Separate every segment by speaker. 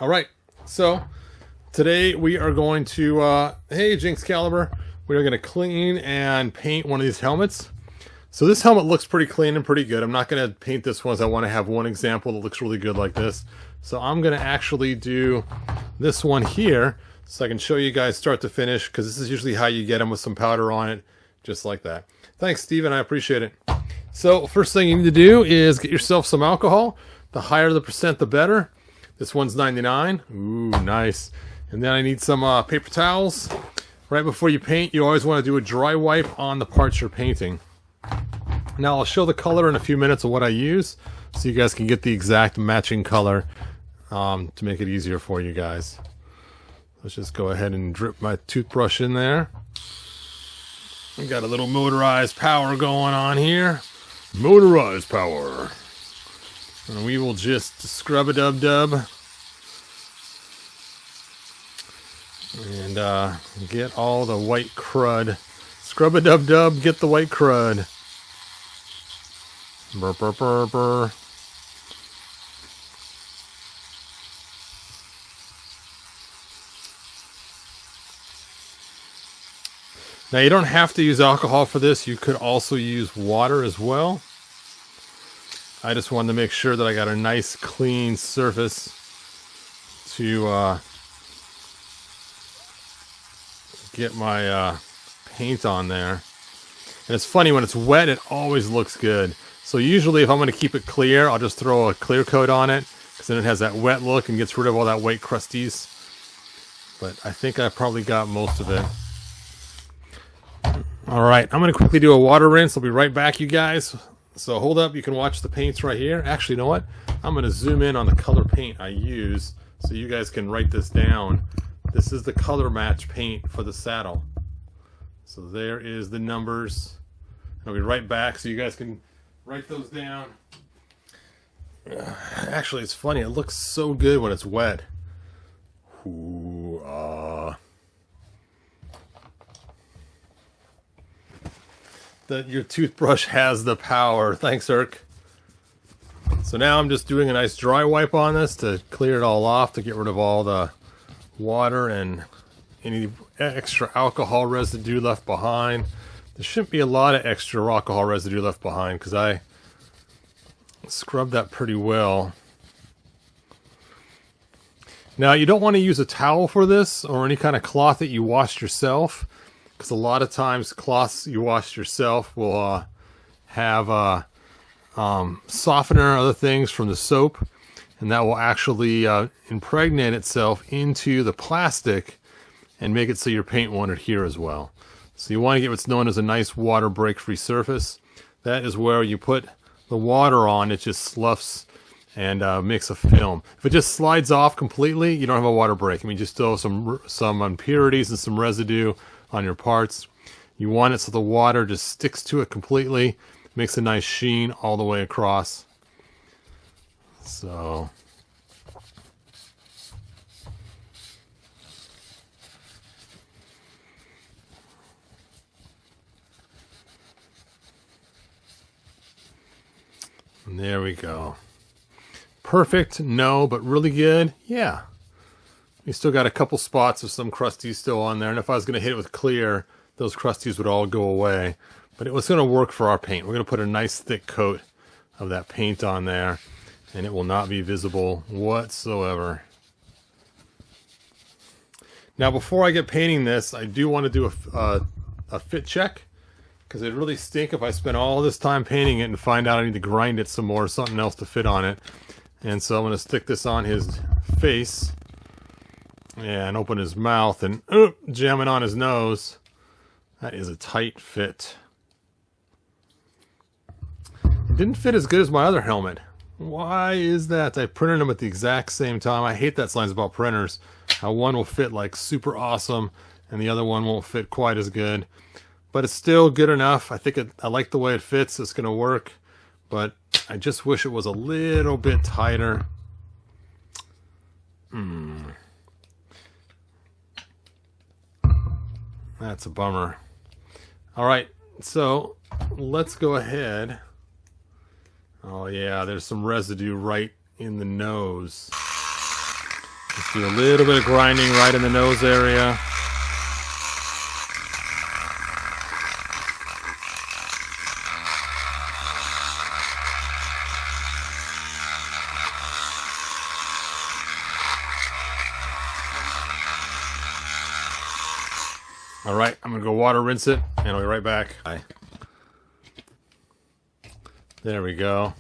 Speaker 1: All right, so today we are going to, hey Jinx Caliber, we are going to clean and paint one of these helmets. So this helmet looks pretty clean and pretty good. I'm not going to paint this one as I want to have one example that looks really good like this. So I'm going to actually do this one here so I can show you guys start to finish, because this is usually how you get them, with some powder on it, just like that. Thanks, Steven, I appreciate it. So first thing you need to do is get yourself some alcohol. The higher the percent, the better. This one's 99. Ooh, nice. And then I need some paper towels. Right before you paint, you always want to do a dry wipe on the parts you're painting. Now I'll show the color in a few minutes of what I use, so you guys can get the exact matching color to make it easier for you guys. Let's just go ahead and drip my toothbrush in there. We got a little motorized power going on here. Motorized power. And we will just scrub-a-dub-dub and get all the white crud. Scrub-a-dub-dub, get the white crud. Burr, burr, burr, burr. Now you don't have to use alcohol for this. You could also use water as well. I just wanted to make sure that I got a nice clean surface to get my paint on there. And it's funny, when it's wet, it always looks good. So usually if I'm going to keep it clear, I'll just throw a clear coat on it, because then it has that wet look and gets rid of all that white crusties. But I think I probably got most of it. Alright, I'm going to quickly do a water rinse. I'll be right back, you guys. So hold up, you can watch the paints right here. Actually, you know what? I'm going to zoom in on the color paint I use so you guys can write this down. This is the color match paint for the saddle. So there is the numbers. I'll be right back so you guys can write those down. Actually, it's funny. It looks so good when it's wet. Ooh, your toothbrush has the power. Thanks, Irk. So now I'm just doing a nice dry wipe on this to clear it all off, to get rid of all the water and any extra alcohol residue left behind. There shouldn't be a lot of extra alcohol residue left behind, because I scrubbed that pretty well. Now you don't want to use a towel for this, or any kind of cloth that you washed yourself, because a lot of times cloths you washed yourself will have softener and other things from the soap, and that will actually impregnate itself into the plastic and make it so your paint won't adhere as well. So you want to get what's known as a nice water break-free surface. That is where you put the water on, it just sloughs and makes a film. If it just slides off completely, you don't have a water break. I mean, you still have some impurities and some residue on your parts. You want it so the water just sticks to it completely, makes a nice sheen all the way across. So and there we go. Perfect? No, but really good? Yeah. We still got a couple spots of some crusties still on there, and if I was going to hit it with clear, those crusties would all go away. But it was going to work for our paint. We're going to put a nice thick coat of that paint on there, and it will not be visible whatsoever. Now, before I get painting this, I do want to do a fit check, because it'd really stink if I spent all this time painting it and find out I need to grind it some more, or something else to fit on it. And so I'm going to stick this on his face and open his mouth and jam it on his nose. That is a tight fit. It didn't fit as good as my other helmet. Why is that? I printed them at the exact same time. I hate that signs about printers. How one will fit like super awesome and the other one won't fit quite as good. But it's still good enough. I like the way it fits. It's going to work. But I just wish it was a little bit tighter. That's a bummer. Alright, so let's go ahead. Oh yeah, there's some residue right in the nose. Just do a little bit of grinding right in the nose area. All right, I'm gonna go water rinse it, and I'll be right back. There we go.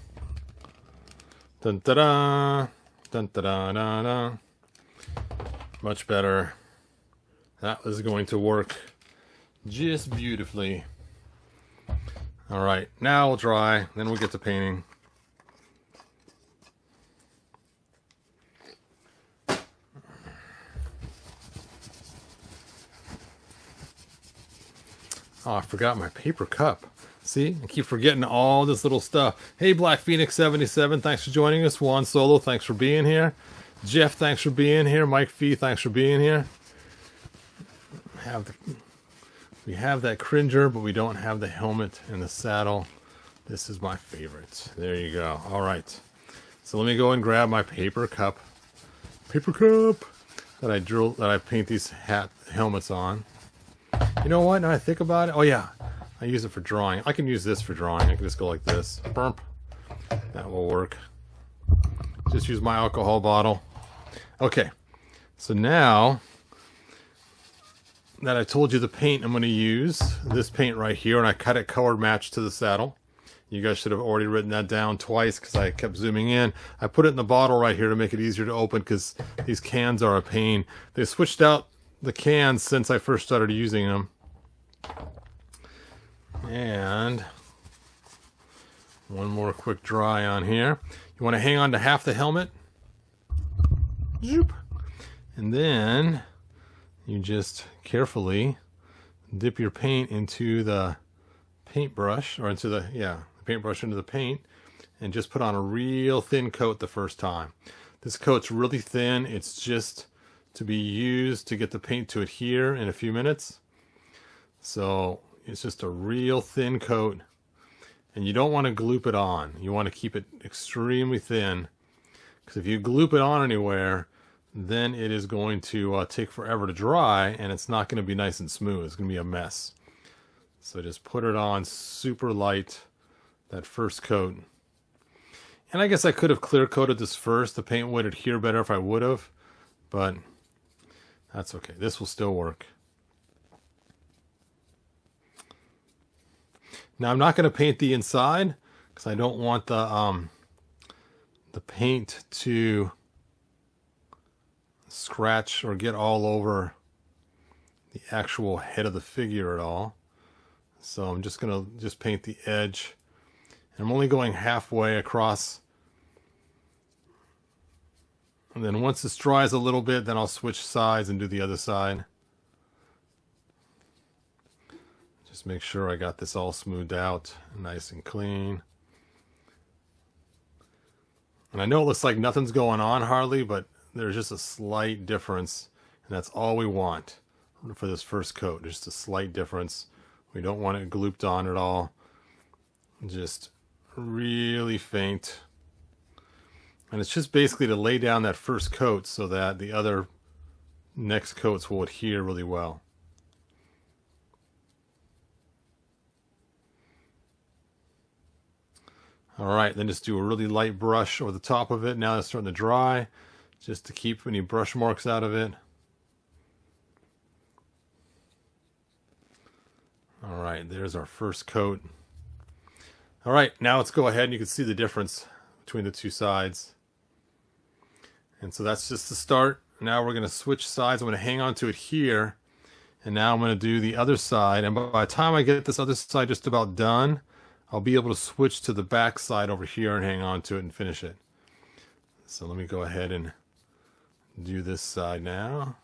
Speaker 1: Dun da da, dun da da da da. Much better. That was going to work just beautifully. All right, now we'll dry, then we'll get to painting. Oh, I forgot my paper cup. See, I keep forgetting all this little stuff. Hey, Black Phoenix 77, thanks for joining us. Juan Solo, thanks for being here. Jeff, thanks for being here. Mike Fee, thanks for being here. We have that cringer, but we don't have the helmet and the saddle. This is my favorite. There you go. All right. So let me go and grab my paper cup. Paper cup that I paint these helmets on. You know what? Now I think about it. Oh yeah, I use it for drawing. I can use this for drawing. I can just go like this. Burp. That will work. Just use my alcohol bottle. Okay. So now that I told you the paint I'm going to use, this paint right here, and I cut it color match to the saddle. You guys should have already written that down twice because I kept zooming in. I put it in the bottle right here to make it easier to open because these cans are a pain. They switched out the cans since I first started using them. And one more quick dry on here. You want to hang on to half the helmet. Zoop. And then you just carefully dip your paint into the paintbrush, or into the paintbrush into the paint, and just put on a real thin coat the first time. This coat's really thin. It's just to be used to get the paint to adhere in a few minutes. So it's just a real thin coat, and you don't want to gloop it on. You want to keep it extremely thin, because if you gloop it on anywhere, then it is going to take forever to dry, and it's not going to be nice and smooth. It's going to be a mess. So just put it on super light, that first coat. And I guess I could have clear coated this first. The paint would adhere better if I would have, but that's okay. This will still work. Now I'm not going to paint the inside because I don't want the paint to scratch or get all over the actual head of the figure at all. So I'm just going to paint the edge. And I'm only going halfway across. And then once this dries a little bit, then I'll switch sides and do the other side. Just make sure I got this all smoothed out, nice and clean. And I know it looks like nothing's going on hardly, but there's just a slight difference. And that's all we want for this first coat, just a slight difference. We don't want it glooped on at all. Just really faint. And it's just basically to lay down that first coat so that the other next coats will adhere really well. All right, then just do a really light brush over the top of it. Now it's starting to dry, just to keep any brush marks out of it. All right, there's our first coat. All right, now let's go ahead and you can see the difference between the two sides. And so that's just the start. Now we're going to switch sides. I'm going to hang on to it here. And now I'm going to do the other side. And by the time I get this other side just about done, I'll be able to switch to the back side over here and hang on to it and finish it. So let me go ahead and do this side now.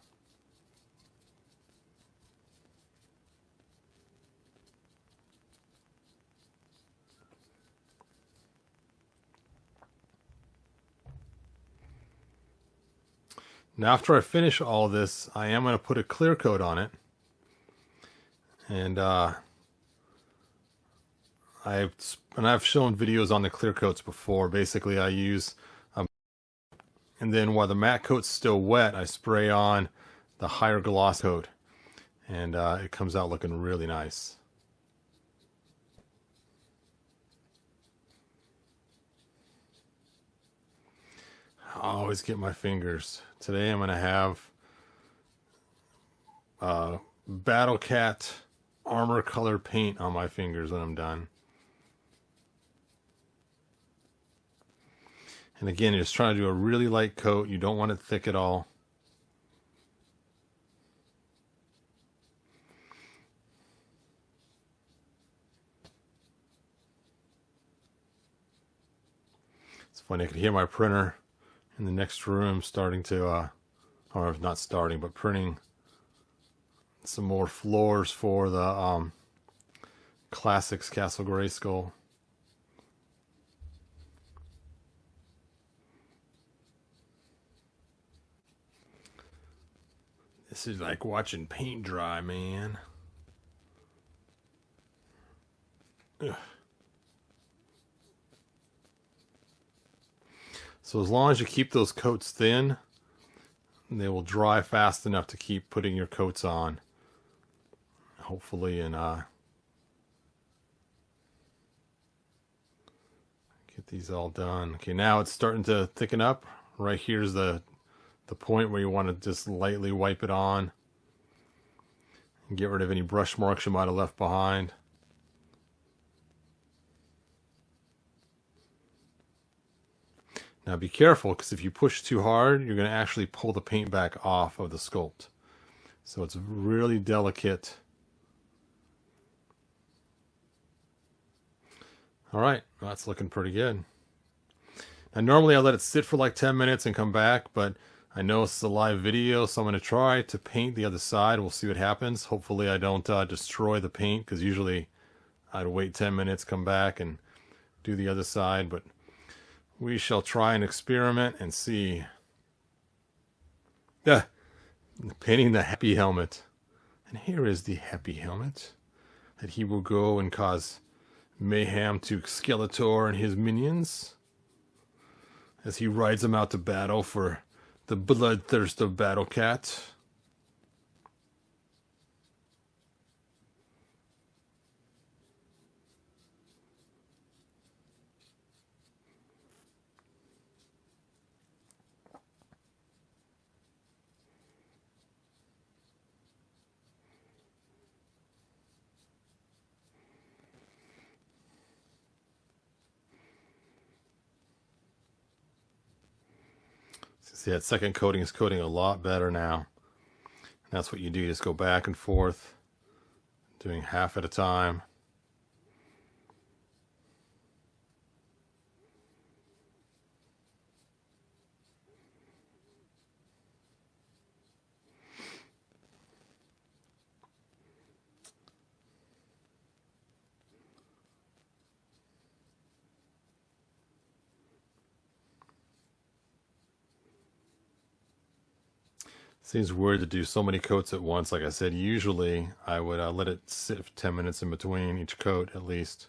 Speaker 1: Now after I finish all this, I am going to put a clear coat on it. And I've shown videos on the clear coats before. Basically I use, and then while the matte coat's still wet, I spray on the higher gloss coat, and it comes out looking really nice. I always get my fingers. Today I'm going to have Battle Cat armor color paint on my fingers when I'm done. And again, you're just trying to do a really light coat. You don't want it thick at all. It's funny, I could hear my printer in the next room starting to, or not starting, but printing some more floors for the Classics Castle Grayskull. This is like watching paint dry, man. Ugh. So as long as you keep those coats thin, they will dry fast enough to keep putting your coats on. Hopefully, and get these all done. Okay, now it's starting to thicken up. Right here's the point where you want to just lightly wipe it on and get rid of any brush marks you might have left behind. Now be careful, because if you push too hard, you're going to actually pull the paint back off of the sculpt. So it's really delicate. All right, well, that's looking pretty good. Now normally I let it sit for like 10 minutes and come back, but I know it's a live video, so I'm going to try to paint the other side. We'll see what happens. Hopefully I don't destroy the paint, because usually I'd wait 10 minutes, come back, and do the other side. But we shall try and experiment and see. Painting the happy helmet. And here is the happy helmet that he will go and cause mayhem to Skeletor and his minions as he rides them out to battle for the bloodthirst of Battle Cat. See, that second coating is coating a lot better now. And that's what you do, just go back and forth, doing half at a time. Seems weird to do so many coats at once. Like I said, usually I would let it sit for 10 minutes in between each coat at least.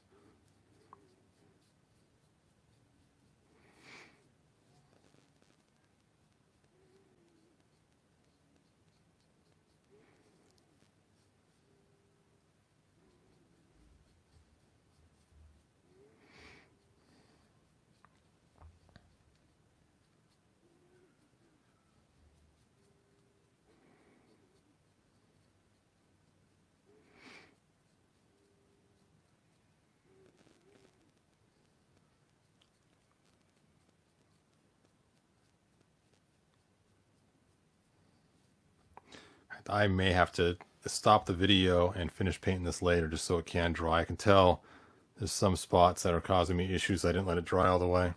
Speaker 1: I may have to stop the video and finish painting this later just so it can dry. I can tell there's some spots that are causing me issues. I didn't let it dry all the way.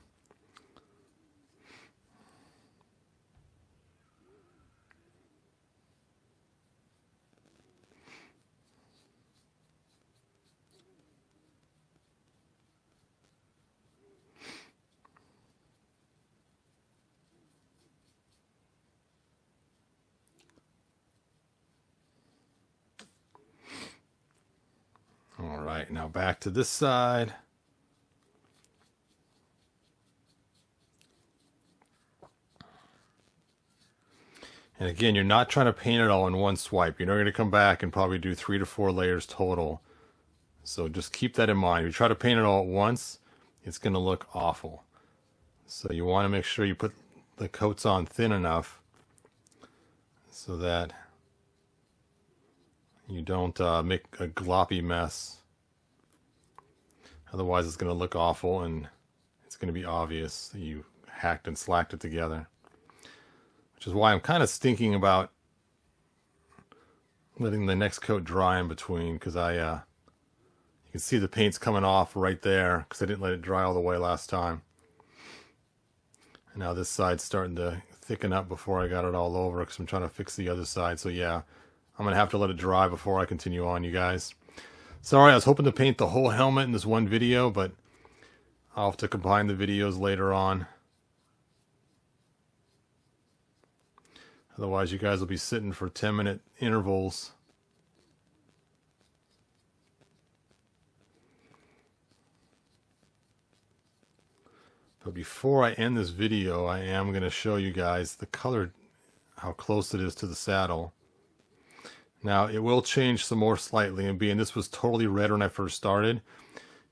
Speaker 1: All right, now back to this side. And again, you're not trying to paint it all in one swipe. You're not going to come back and probably do 3 to 4 layers total. So just keep that in mind. If you try to paint it all at once, it's going to look awful. So you want to make sure you put the coats on thin enough so that you don't make a gloppy mess. Otherwise it's going to look awful and it's going to be obvious that you hacked and slacked it together. Which is why I'm kind of thinking about letting the next coat dry in between, because you can see the paint's coming off right there because I didn't let it dry all the way last time. And now this side's starting to thicken up before I got it all over because I'm trying to fix the other side. So yeah, I'm going to have to let it dry before I continue on, you guys. Sorry, I was hoping to paint the whole helmet in this one video, but I'll have to combine the videos later on. Otherwise, you guys will be sitting for 10-minute intervals. But before I end this video, I am going to show you guys the color, how close it is to the saddle. Now, it will change some more slightly, and being this was totally red when I first started,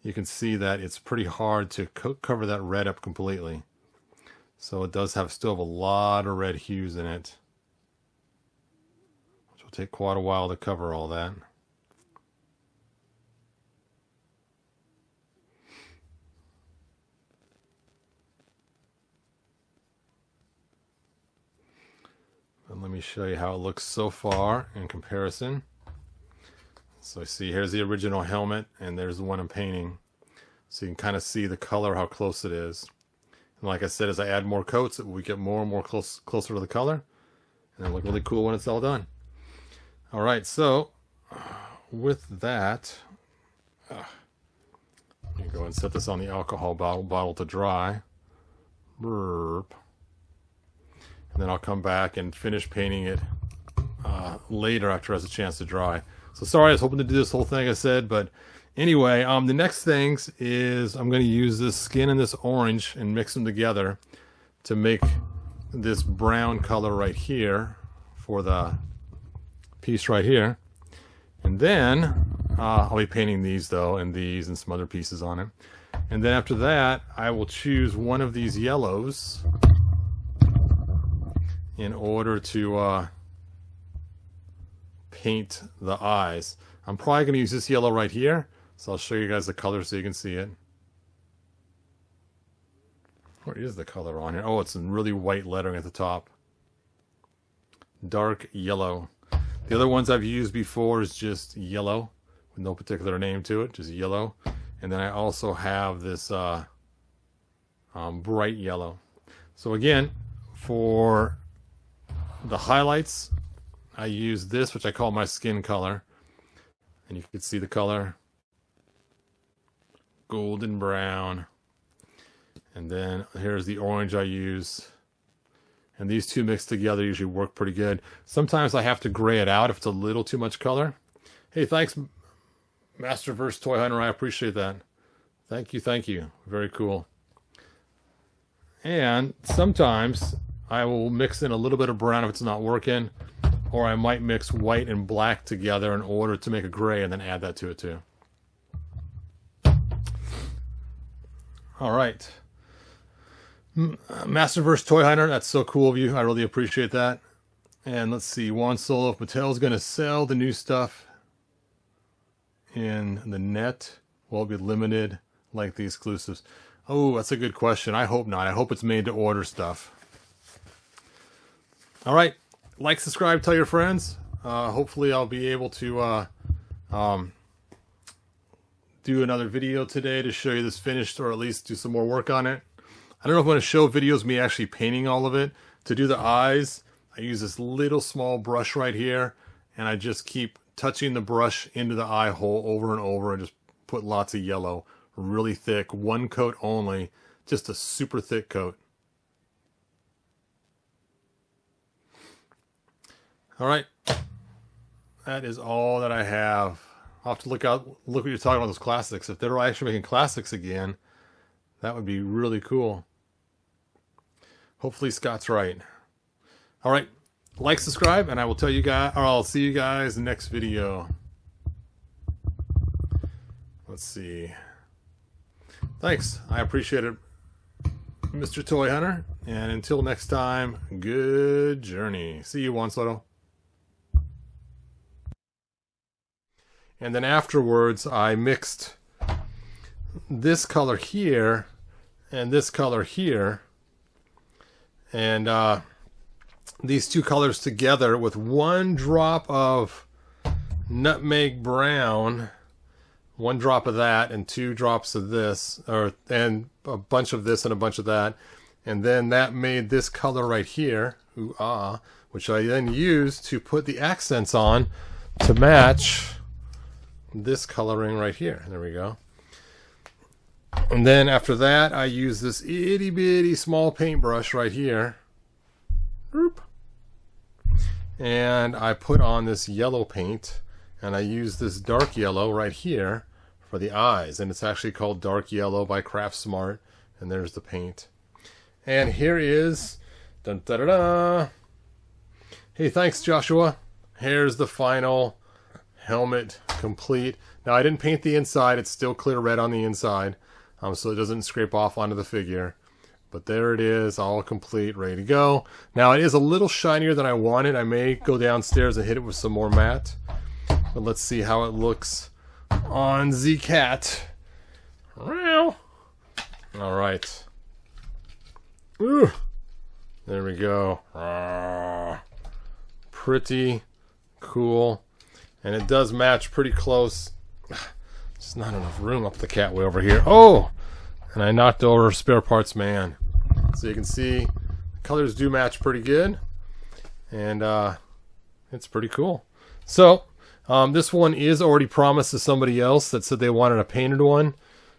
Speaker 1: you can see that it's pretty hard to cover that red up completely. So it does still have a lot of red hues in it. Which will take quite a while to cover all that. And let me show you how it looks so far in comparison. So see, here's the original helmet, and there's the one I'm painting. So you can kind of see the color, how close it is. And like I said, as I add more coats, we get more and more closer to the color. And it'll look really cool when it's all done. All right, so with that, let me go and set this on the alcohol bottle to dry. Burp. And then I'll come back and finish painting it later after it has a chance to dry. So sorry, I was hoping to do this whole thing, I said, but anyway, the next things is I'm going to use this skin and this orange and mix them together to make this brown color right here for the piece right here. And then I'll be painting these though, and these and some other pieces on it. And then after that, I will choose one of these yellows in order to paint the eyes. I'm probably going to use this yellow right here, so I'll show you guys the color so you can see it. What is the color on here? Oh, it's in really white lettering at the top. Dark yellow. The other ones I've used before is just yellow, with no particular name to it, just yellow. And then I also have this bright yellow. So again, for the highlights, I use this, which I call my skin color. And you can see the color. Golden brown. And then here's the orange I use. And these two mixed together usually work pretty good. Sometimes I have to gray it out if it's a little too much color. Hey, thanks, Masterverse Toy Hunter. I appreciate that. Thank you, thank you. Very cool. And sometimes I will mix in a little bit of brown if it's not working, or I might mix white and black together in order to make a gray and then add that to it too. All right. Masterverse Toy Hunter, that's so cool of you. I really appreciate that. And let's see, Juan Solo, if Mattel's going to sell the new stuff in the net, will it be limited like the exclusives? Oh, that's a good question. I hope not. I hope it's made to order stuff. All right, like, subscribe, tell your friends. Hopefully I'll be able to do another video today to show you this finished, or at least do some more work on it. I don't know if I'm going to show videos of me actually painting all of it. To do the eyes, I use this little small brush right here, and I just keep touching the brush into the eye hole over and over and just put lots of yellow, really thick, one coat only, just a super thick coat. All right, that is all that I have. I'll have to look what you're talking about, those classics. If they're actually making classics again, that would be really cool. Hopefully Scott's right. All right, like, subscribe, and I will tell you guys, or I'll see you guys in the next video. Let's see. Thanks. I appreciate it, Mr. Toy Hunter. And until next time, good journey. See you, Juan Soto. And then afterwards, I mixed this color here and this color here. And these two colors together with 1 drop of nutmeg brown, 1 drop of that, and 2 drops of this, and a bunch of this and a bunch of that. And then that made this color right here, ooh ah, which I then used to put the accents on to match this coloring right here. There we go. And then after that, I use this itty bitty small paintbrush right here. And I put on this yellow paint, and I use this dark yellow right here for the eyes. And it's actually called Dark Yellow by Craft Smart. And there's the paint. And here is, dun, da, da, da. Hey, thanks, Joshua. Here's the final helmet complete. Now, I didn't paint the inside. It's still clear red on the inside, so it doesn't scrape off onto the figure. But there it is, all complete, ready to go. Now, it is a little shinier than I wanted. I may go downstairs and hit it with some more matte. But let's see how it looks on Z-Cat. All right. Ooh, there we go. Pretty cool. And it does match pretty close. Just not enough room up the catway over here. Oh! And I knocked over Spare Parts Man. So you can see the colors do match pretty good. And it's pretty cool. So, this one is already promised to somebody else that said they wanted a painted one.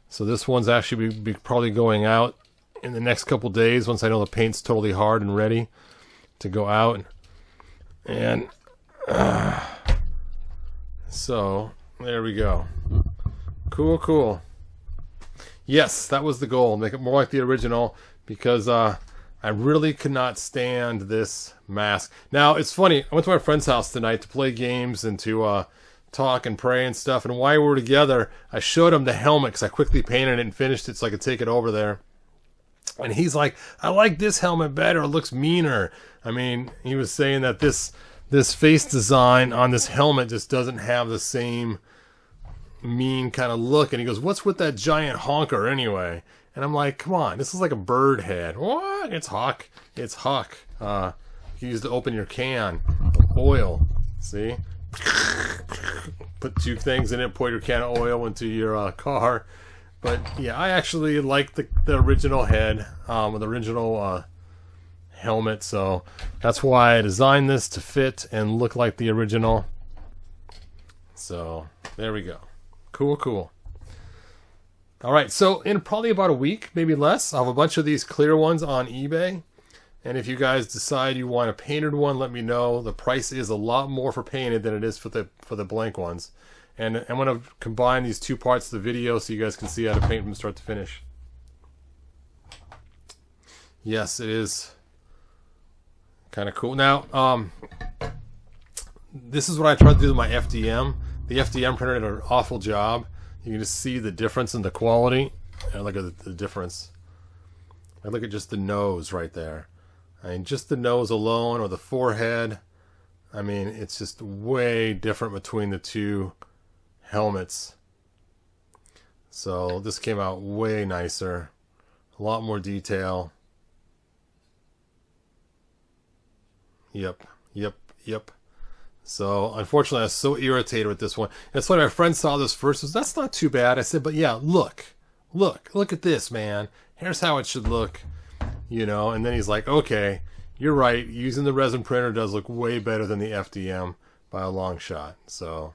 Speaker 1: So this one's actually be probably going out in the next couple days once I know the paint's totally hard and ready to go out. And so there we go. Cool, cool. Yes, that was the goal. Make it more like the original, because I really could not stand this mask. Now, it's funny. I went to my friend's house tonight to play games and to talk and pray and stuff. And while we were together, I showed him the helmet because I quickly painted it and finished it so I could take it over there. And he's like, I like this helmet better. It looks meaner. I mean, he was saying that this face design on this helmet just doesn't have the same mean kind of look. And he goes, what's with that giant honker anyway? And I'm like, come on, this is like a bird head. What? It's Huck. It's Huck. You used to open your can of oil. See? Put 2 things in it, pour your can of oil into your car. But yeah, I actually like the original head, with the original helmet. So that's why I designed this to fit and look like the original. So there we go. Cool, cool. All right, so in probably about a week, maybe less, I'll have a bunch of these clear ones on eBay. And if you guys decide you want a painted one, let me know. The price is a lot more for painted than it is for the blank ones. And I'm going to combine these 2 parts of the video so you guys can see how to paint from start to finish. Yes, it is kind of cool. Now, this is what I tried to do with my FDM. The FDM printer did an awful job. You can just see the difference in the quality. And look at the difference. I look at just the nose right there. I mean, just the nose alone, or the forehead. I mean, it's just way different between the 2 helmets. So this came out way nicer. A lot more detail. Yep. So unfortunately I was so irritated with this one. And it's funny, my friend saw this first, says, that's not too bad. I said, but yeah, look at this, man. Here's how it should look. You know, and then he's like, okay, you're right. Using the resin printer does look way better than the FDM by a long shot. So,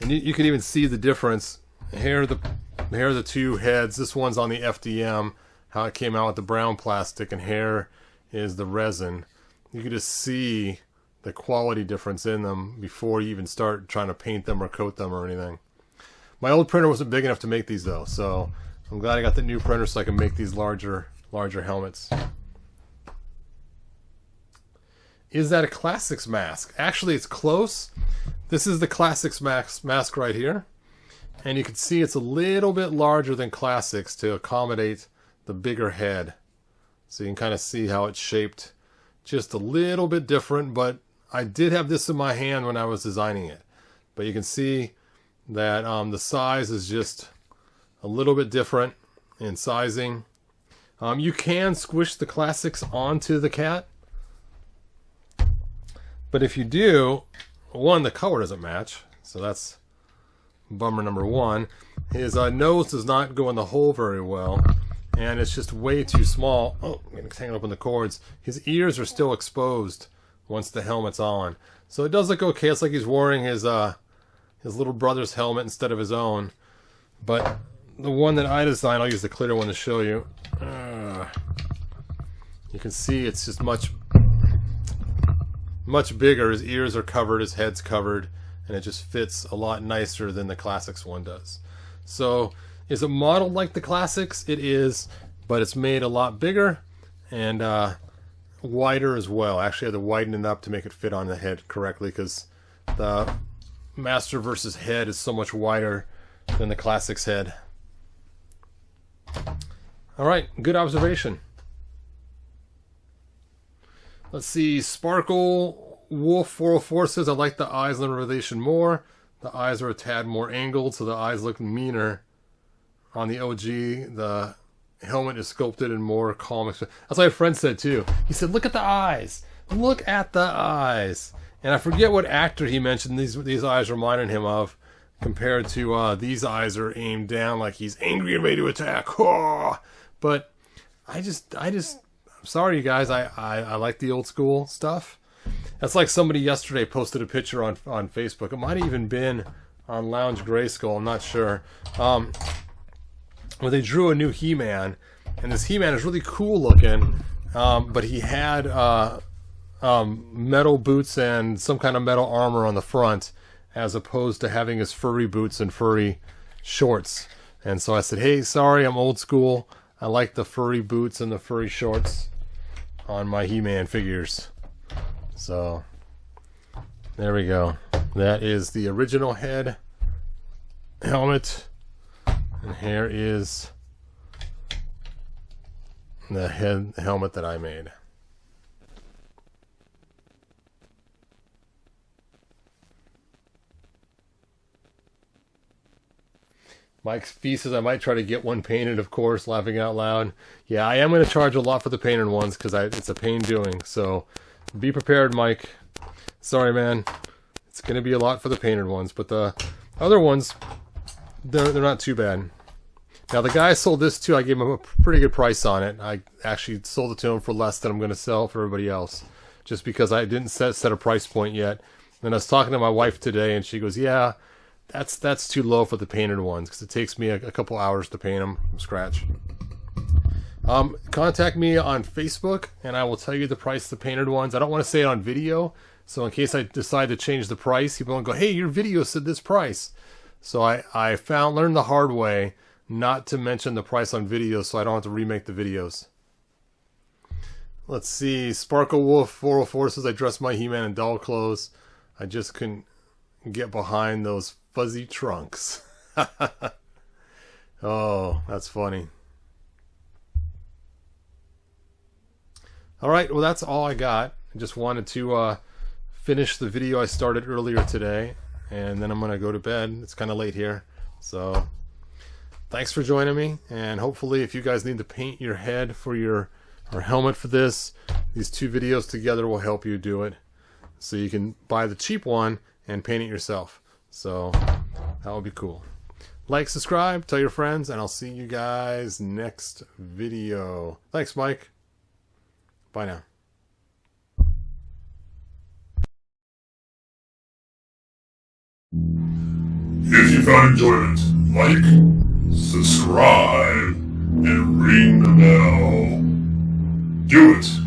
Speaker 1: and you can even see the difference. Here are the 2 heads. This one's on the FDM, how it came out with the brown plastic, and here is the resin. You can just see the quality difference in them before you even start trying to paint them or coat them or anything. My old printer wasn't big enough to make these though, so I'm glad I got the new printer so I can make these larger helmets. is that a Classics mask? Actually, it's close. This is the Classics mask right here. And you can see it's a little bit larger than Classics to accommodate the bigger head. So you can kind of see how it's shaped. Just a little bit different, but I did have this in my hand when I was designing it. But you can see that the size is just a little bit different in sizing. You can squish the Classics onto the cat. But if you do, one, the color doesn't match. So that's bummer number one. His nose does not go in the hole very well. And it's just way too small. Oh, I'm going to hang up on the cords. His ears are still exposed once the helmet's on. So it does look okay. It's like he's wearing his little brother's helmet instead of his own. But the one that I designed, I'll use the clear one to show you. You can see it's just much bigger. His ears are covered, his head's covered, and it just fits a lot nicer than the Classics one does. So is it modeled like the Classics? It is, but it's made a lot bigger and wider as well. Actually, I had to widen it up to make it fit on the head correctly because the Masterverse's head is so much wider than the Classics head. All right, good observation. Let's see, Sparkle Wolf 404 says, I like the eyes on the revelation more. The eyes are a tad more angled, so the eyes look meaner. On the OG, the helmet is sculpted in more calm. That's what my friend said too. He said, look at the eyes. Look at the eyes. And I forget what actor he mentioned these eyes reminded him of, compared to these eyes are aimed down like he's angry and ready to attack. But I'm sorry, you guys. I like the old school stuff. That's like somebody yesterday posted a picture on Facebook. It might have even been on Lounge Grayskull. I'm not sure. Where they drew a new He-Man, and this He-Man is really cool looking, but he had metal boots and some kind of metal armor on the front, as opposed to having his furry boots and furry shorts. And so I said, hey, sorry, I'm old school. I like the furry boots and the furry shorts on my He-Man figures. So there we go. That is the original head helmet. And here is the helmet that I made. Mike Fee says I might try to get one painted, of course, laughing out loud. Yeah, I am going to charge a lot for the painted ones because it's a pain doing. So be prepared, Mike. Sorry, man. It's going to be a lot for the painted ones, but the other ones, they're not too bad. Now, the guy I sold this to, I gave him a pretty good price on it. I actually sold it to him for less than I'm going to sell for everybody else, just because I didn't set a price point yet. And I was talking to my wife today, and she goes, yeah, that's too low for the painted ones, because it takes me a couple hours to paint them from scratch. Contact me on Facebook, and I will tell you the price of the painted ones. I don't want to say it on video, so in case I decide to change the price, people won't go, hey, your video said this price. So I learned the hard way not to mention the price on videos, so I don't have to remake the videos. Let's see. Sparkle Wolf 404 says, I dressed my He-Man in doll clothes. I just couldn't get behind those fuzzy trunks. Oh, that's funny. All right, well, that's all I got. I just wanted to finish the video I started earlier today, and then I'm going to go to bed. It's kind of late here. So thanks for joining me, and hopefully if you guys need to paint your head for your helmet for this, these two videos together will help you do it. So you can buy the cheap one and paint it yourself. So that would be cool. Like, subscribe, tell your friends, and I'll see you guys next video. Thanks, Mike. Bye now.
Speaker 2: If you found enjoyment, like, subscribe, and ring the bell. Do it!